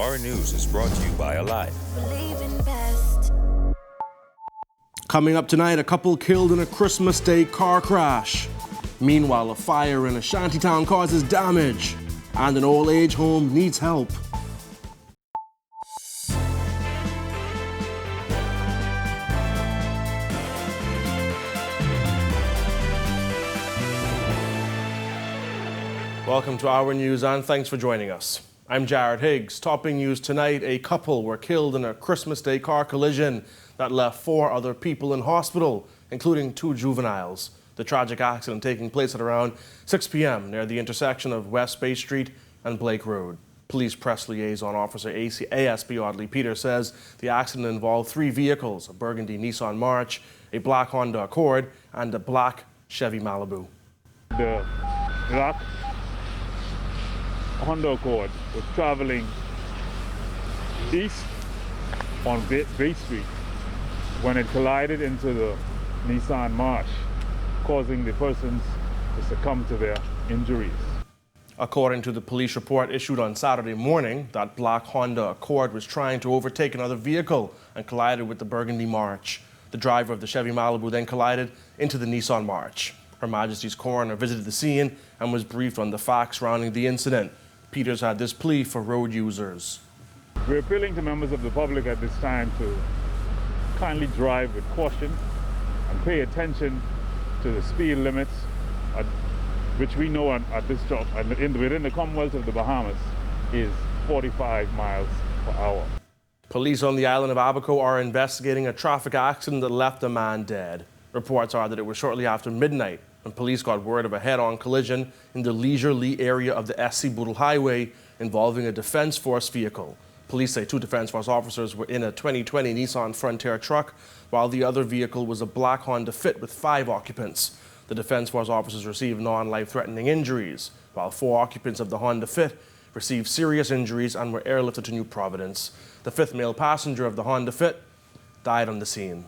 Our news is brought to you by Alive. Coming up tonight, a couple killed in a Christmas Day car crash. Meanwhile, a fire in a shantytown causes damage, and an old age home needs help. Welcome to Our News, and thanks for joining us. I'm Jared Higgs. Topping news tonight, a couple were killed in a Christmas Day car collision that left 4 other people in hospital, including 2 juveniles. The tragic accident taking place at around 6 p.m. near the intersection of West Bay Street and Blake Road. Police press liaison officer ASP Audley Peter says the accident involved 3 vehicles, a burgundy Nissan March, a black Honda Accord, and a black Chevy Malibu. The black Honda Accord was traveling east on Bay Street when it collided into the Nissan March, causing the persons to succumb to their injuries. According to the police report issued on Saturday morning, that black Honda Accord was trying to overtake another vehicle and collided with the burgundy March. The driver of the Chevy Malibu then collided into the Nissan March. Her Majesty's coroner visited the scene and was briefed on the facts surrounding the incident. Peters had this plea for road users. We're appealing to members of the public at this time to kindly drive with caution and pay attention to the speed limits, which we know at this job within the Commonwealth of the Bahamas is 45 miles per hour. Police on the island of Abaco are investigating a traffic accident that left a man dead. Reports are that it was shortly after midnight when police got word of a head-on collision in the Leisure Lee area of the SC Boodle Highway involving a Defence Force vehicle. Police say 2 Defence Force officers were in a 2020 Nissan Frontier truck, while the other vehicle was a black Honda Fit with 5 occupants. The Defence Force officers received non-life-threatening injuries, while 4 occupants of the Honda Fit received serious injuries and were airlifted to New Providence. The 5th male passenger of the Honda Fit died on the scene.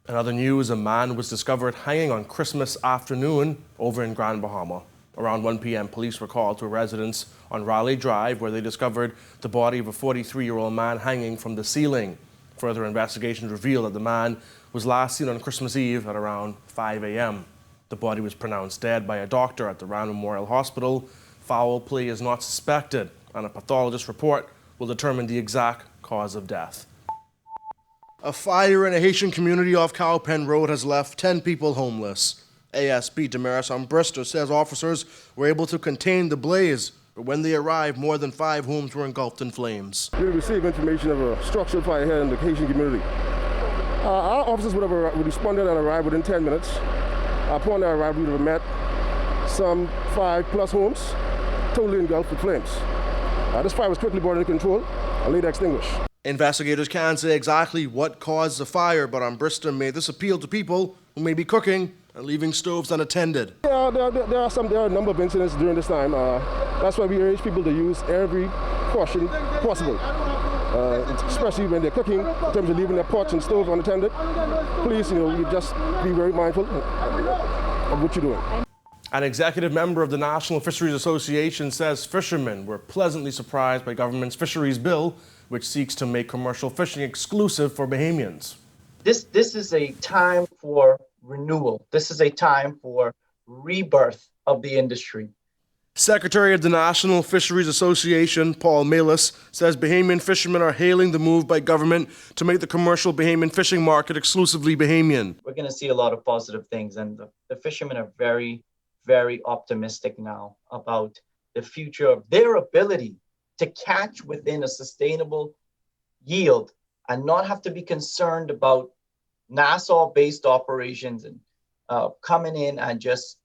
In other news, a man was discovered hanging on Christmas afternoon over in Grand Bahama. Around 1 p.m., police were called to a residence on Raleigh Drive where they discovered the body of a 43-year-old man hanging from the ceiling. Further investigations revealed that the man was last seen on Christmas Eve at around 5 a.m. The body was pronounced dead by a doctor at the Rand Memorial Hospital. Foul play is not suspected, and a pathologist report will determine the exact cause of death. A fire in a Haitian community off Cowpen Road has left 10 people homeless. ASP Damaris Brister says officers were able to contain the blaze, but when they arrived, more than 5 homes were engulfed in flames. We received information of a structural fire here in the Haitian community. Our officers would have responded and arrived within 10 minutes. Upon their arrival, we would have met some 5+ homes totally engulfed with flames. This fire was quickly brought under control and later extinguished. Investigators can't say exactly what caused the fire, but Brister made this appeal to people who may be cooking and leaving stoves unattended. There are a number of incidents during this time. That's why we urge people to use every caution possible, especially when they're cooking, in terms of leaving their pots and stoves unattended. Please, you just be very mindful of what you're doing. An executive member of the National Fisheries Association says fishermen were pleasantly surprised by government's fisheries bill, which seeks to make commercial fishing exclusive for Bahamians. This is a time for renewal. This is a time for rebirth of the industry. Secretary of the National Fisheries Association, Paul Melis, says Bahamian fishermen are hailing the move by government to make the commercial Bahamian fishing market exclusively Bahamian. We're going to see a lot of positive things, and the fishermen are very, very optimistic now about the future of their ability to catch within a sustainable yield and not have to be concerned about Nassau-based operations and coming in and just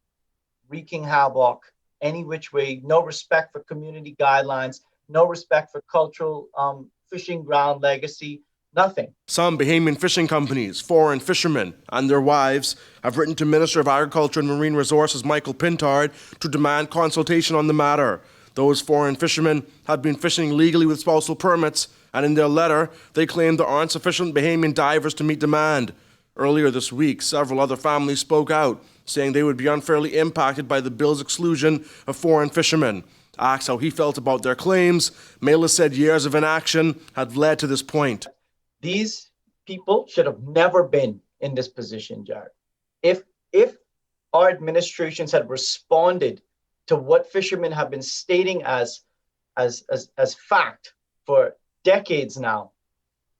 wreaking havoc any which way. No respect for community guidelines, no respect for cultural fishing ground legacy, nothing. Some Bahamian fishing companies, foreign fishermen, and their wives have written to Minister of Agriculture and Marine Resources Michael Pintard to demand consultation on the matter. Those foreign fishermen have been fishing legally with spousal permits, and in their letter, they claim there aren't sufficient Bahamian divers to meet demand. Earlier this week, several other families spoke out, saying they would be unfairly impacted by the bill's exclusion of foreign fishermen. Asked how he felt about their claims, Mela said years of inaction had led to this point. These people should have never been in this position, Jared. If our administrations had responded to what fishermen have been stating as fact for decades now,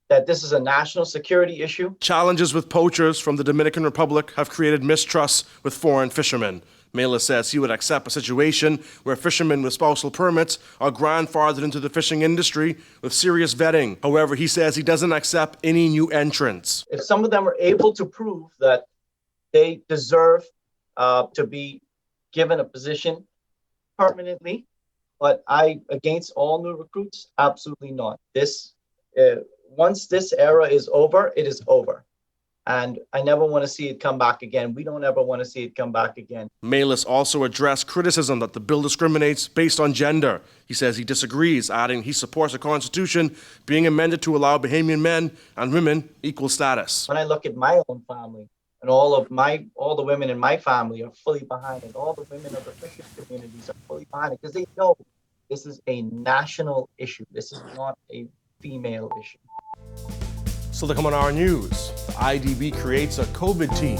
that this is a national security issue. Challenges with poachers from the Dominican Republic have created mistrust with foreign fishermen. Mela says he would accept a situation where fishermen with spousal permits are grandfathered into the fishing industry with serious vetting. However, he says he doesn't accept any new entrants. If some of them are able to prove that they deserve to be given a position permanently, but against all new recruits, absolutely not. Once this era is over, it is over. And I never want to see it come back again. We don't ever want to see it come back again. Melis also addressed criticism that the bill discriminates based on gender. He says he disagrees, adding he supports a constitution being amended to allow Bahamian men and women equal status. When I look at my own family, and all the women in my family are fully behind it. All the women of the fishing communities are fully behind it because they know this is a national issue. This is not a female issue. So to come on our news, IDB creates a COVID team.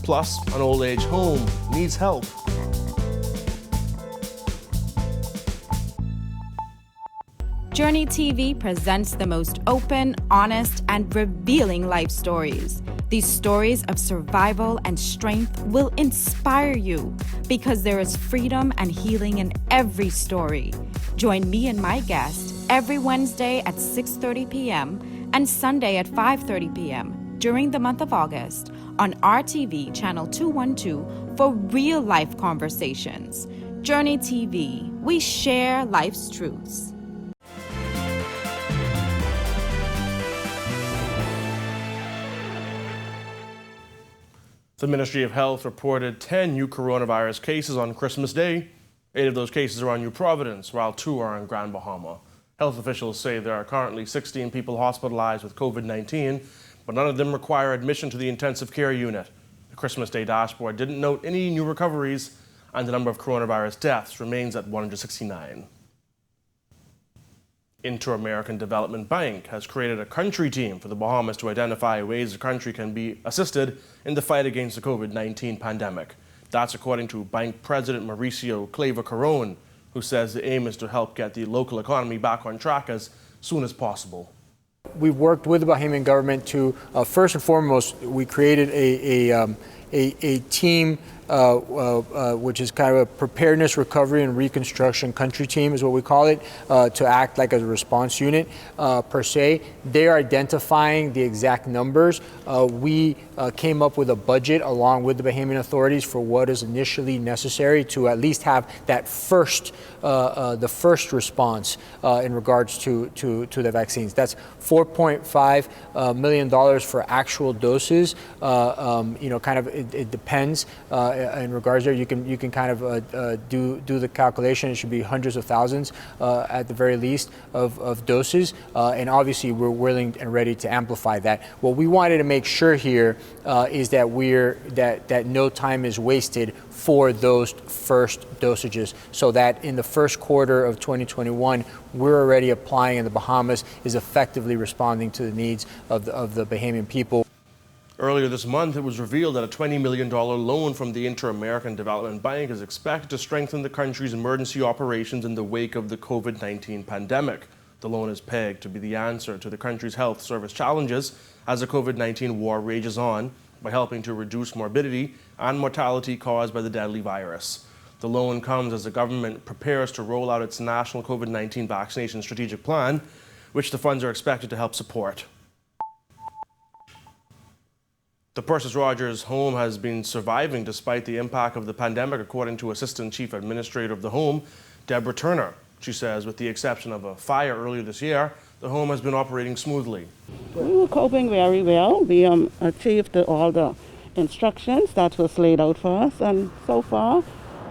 Plus, an old age home needs help. Journey TV presents the most open, honest, and revealing life stories. These stories of survival and strength will inspire you because there is freedom and healing in every story. Join me and my guest every Wednesday at 6:30 p.m. and Sunday at 5:30 p.m. during the month of August on RTV channel 212 for real life conversations. Journey TV, we share life's truths. The Ministry of Health reported 10 new coronavirus cases on Christmas Day. 8 of those cases are on New Providence, while 2 are in Grand Bahama. Health officials say there are currently 16 people hospitalized with COVID-19, but none of them require admission to the intensive care unit. The Christmas Day dashboard didn't note any new recoveries, and the number of coronavirus deaths remains at 169. Inter-American Development Bank has created a country team for the Bahamas to identify ways the country can be assisted in the fight against the COVID-19 pandemic. That's according to Bank President Mauricio Claver-Caron, who says the aim is to help get the local economy back on track as soon as possible. We've worked with the Bahamian government to, first and foremost, we created a team which is kind of a preparedness, recovery, and reconstruction country team is what we call it, to act like a response unit per se. They're identifying the exact numbers. We came up with a budget along with the Bahamian authorities for what is initially necessary to at least have that the first response in regards to the vaccines. That's $4.5 million for actual doses. It depends. In regards there, you can kind of do the calculation. It should be hundreds of thousands at the very least of doses, and obviously we're willing and ready to amplify that. What we wanted to make sure here is that that no time is wasted for those first dosages, so that in the first quarter of 2021 we're already applying, and the Bahamas is effectively responding to the needs of the Bahamian people. Earlier this month, it was revealed that a $20 million loan from the Inter-American Development Bank is expected to strengthen the country's emergency operations in the wake of the COVID-19 pandemic. The loan is pegged to be the answer to the country's health service challenges as the COVID-19 war rages on by helping to reduce morbidity and mortality caused by the deadly virus. The loan comes as the government prepares to roll out its national COVID-19 vaccination strategic plan, which the funds are expected to help support. The Persis Rogers home has been surviving despite the impact of the pandemic, according to Assistant Chief Administrator of the home, Deborah Turner. She says with the exception of a fire earlier this year, the home has been operating smoothly. We were coping very well. We achieved all the instructions that was laid out for us, and so far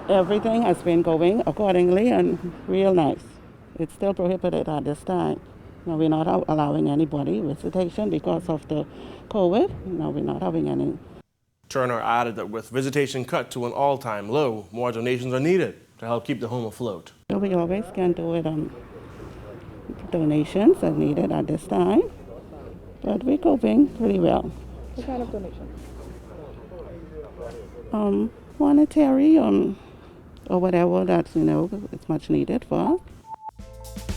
everything has been going accordingly and real nice. It's still prohibited at this time. No, we're not allowing anybody visitation because of the COVID. No, we're not having any. Turner added that with visitation cut to an all-time low, more donations are needed to help keep the home afloat. So we always can do it donations as needed at this time, but we're coping pretty well. What kind of donations? Monetary or whatever that's it's much needed for us.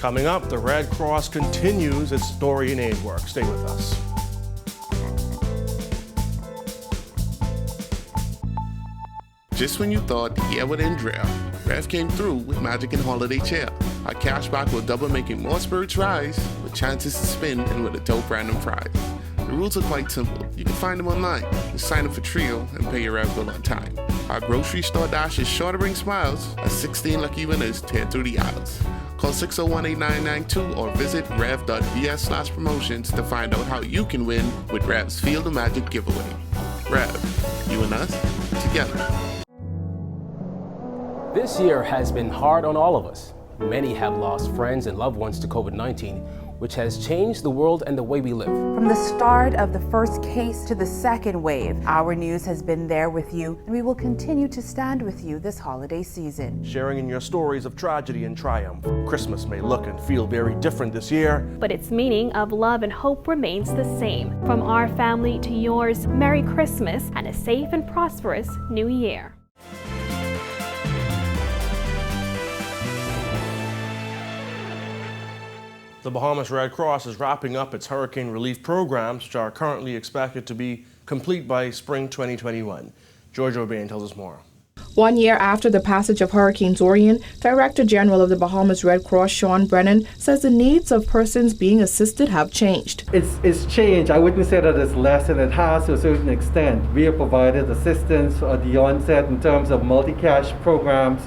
Coming up, the Red Cross continues its story and aid work. Stay with us. Just when you thought the year would end dry, Rev came through with Magic and Holiday Cheer. Our cashback will double, making more spirits rise, with chances to spin and with a dope random prize. The rules are quite simple. You can find them online. Just sign up for Trio and pay your Rev bill on time. Our grocery store dash is sure to bring smiles as 16 lucky winners tear through the aisles. Call 601-8992 or visit rev.bs/promotions to find out how you can win with Rev's Field of Magic giveaway. Rev, you and us, together. This year has been hard on all of us. Many have lost friends and loved ones to COVID-19, which has changed the world and the way we live. From the start of the first case to the second wave, Our News has been there with you, and we will continue to stand with you this holiday season. Sharing in your stories of tragedy and triumph. Christmas may look and feel very different this year, but its meaning of love and hope remains the same. From our family to yours, Merry Christmas and a safe and prosperous New Year. The Bahamas Red Cross is wrapping up its hurricane relief programs, which are currently expected to be complete by spring 2021. George O'Bain tells us more. 1 year after the passage of Hurricane Dorian, Director General of the Bahamas Red Cross, Sean Brennan, says the needs of persons being assisted have changed. It's changed. I wouldn't say that it's less, and it has to a certain extent. We have provided assistance at the onset in terms of multi-cash programs,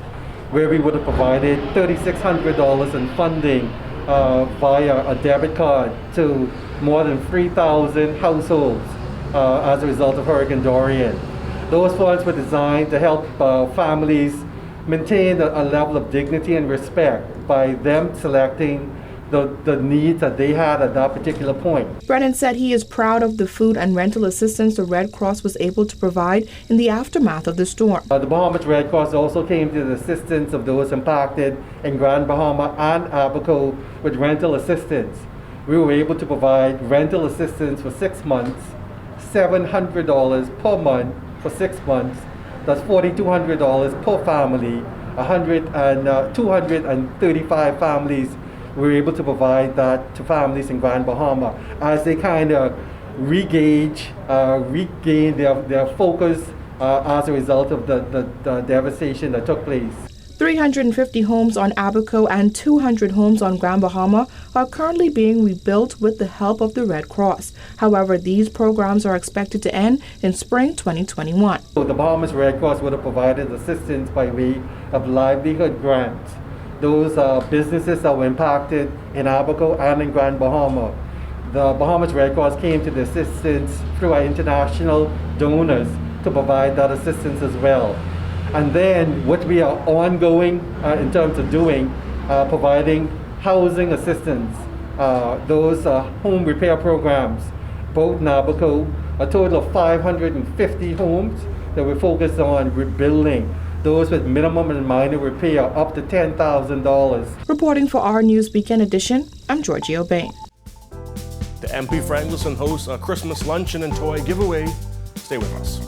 where we would have provided $3,600 in funding via a debit card to more than 3,000 households as a result of Hurricane Dorian. Those funds were designed to help families maintain a level of dignity and respect by them selecting the needs that they had at that particular point. Brennan said he is proud of the food and rental assistance the Red Cross was able to provide in the aftermath of the storm. The Bahamas Red Cross also came to the assistance of those impacted in Grand Bahama and Abaco with rental assistance. We were able to provide rental assistance for 6 months, $700 per month for 6 months. That's $4,200 per family. 235 families. We were able to provide that to families in Grand Bahama as they kind of regain their focus as a result of the devastation that took place. 350 homes on Abaco and 200 homes on Grand Bahama are currently being rebuilt with the help of the Red Cross. However, these programs are expected to end in spring 2021. So the Bahamas Red Cross would have provided assistance by way of livelihood grants. Those businesses that were impacted in Abaco and in Grand Bahama. The Bahamas Red Cross came to the assistance through our international donors to provide that assistance as well. And then what we are ongoing in terms of doing, providing housing assistance, those home repair programs, both in Abaco, a total of 550 homes that we're focused on rebuilding. Those with minimum and minor repair up to $10,000. Reporting for Our News Weekend Edition, I'm Georgie O'Bain. The MP for Angleson hosts a Christmas luncheon and toy giveaway. Stay with us.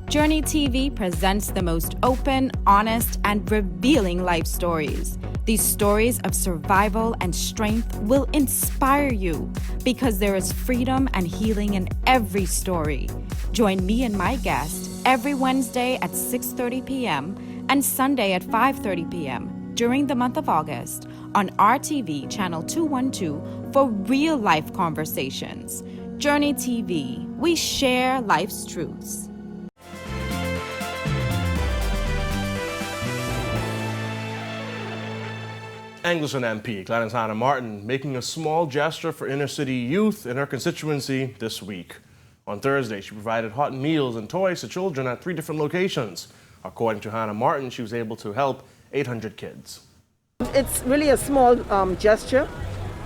Journey TV presents the most open, honest, and revealing life stories. These stories of survival and strength will inspire you because there is freedom and healing in every story. Join me and my guest every Wednesday at 6:30 p.m. and Sunday at 5:30 p.m. during the month of August on RTV Channel 212 for real-life conversations. Journey TV, we share life's truths. Angleson MP Gladys Hannah Martin making a small gesture for inner-city youth in her constituency this week. On Thursday, she provided hot meals and toys to children at 3 different locations. According to Hannah Martin, she was able to help 800 kids. It's really a small gesture,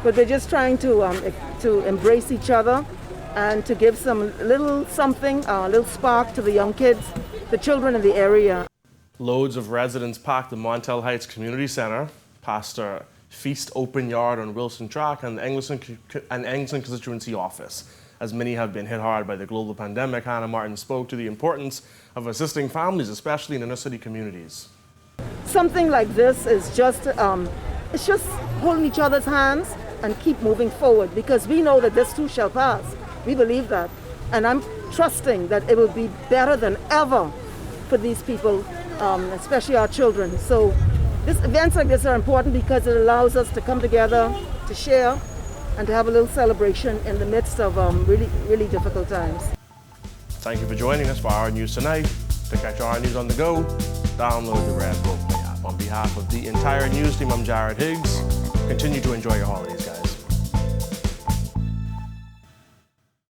but we're just trying to embrace each other and to give some little something, a little spark to the young kids the children in the area. Loads of residents packed the Montel Heights Community Center, Pastor Feast Open Yard on Wilson Track, and the Anglican Constituency Office. As many have been hit hard by the global pandemic, Hannah Martin spoke to the importance of assisting families, especially in inner city communities. Something like this is just, it's just holding each other's hands and keep moving forward, because we know that this too shall pass. We believe that. And I'm trusting that it will be better than ever for these people, especially our children. So events like this are important because it allows us to come together, to share, and to have a little celebration in the midst of really, really difficult times. Thank you for joining us for Our News Tonight. To catch Our News on the go, download the Red Rope app. On behalf of the entire news team, I'm Jared Higgs. Continue to enjoy your holiday.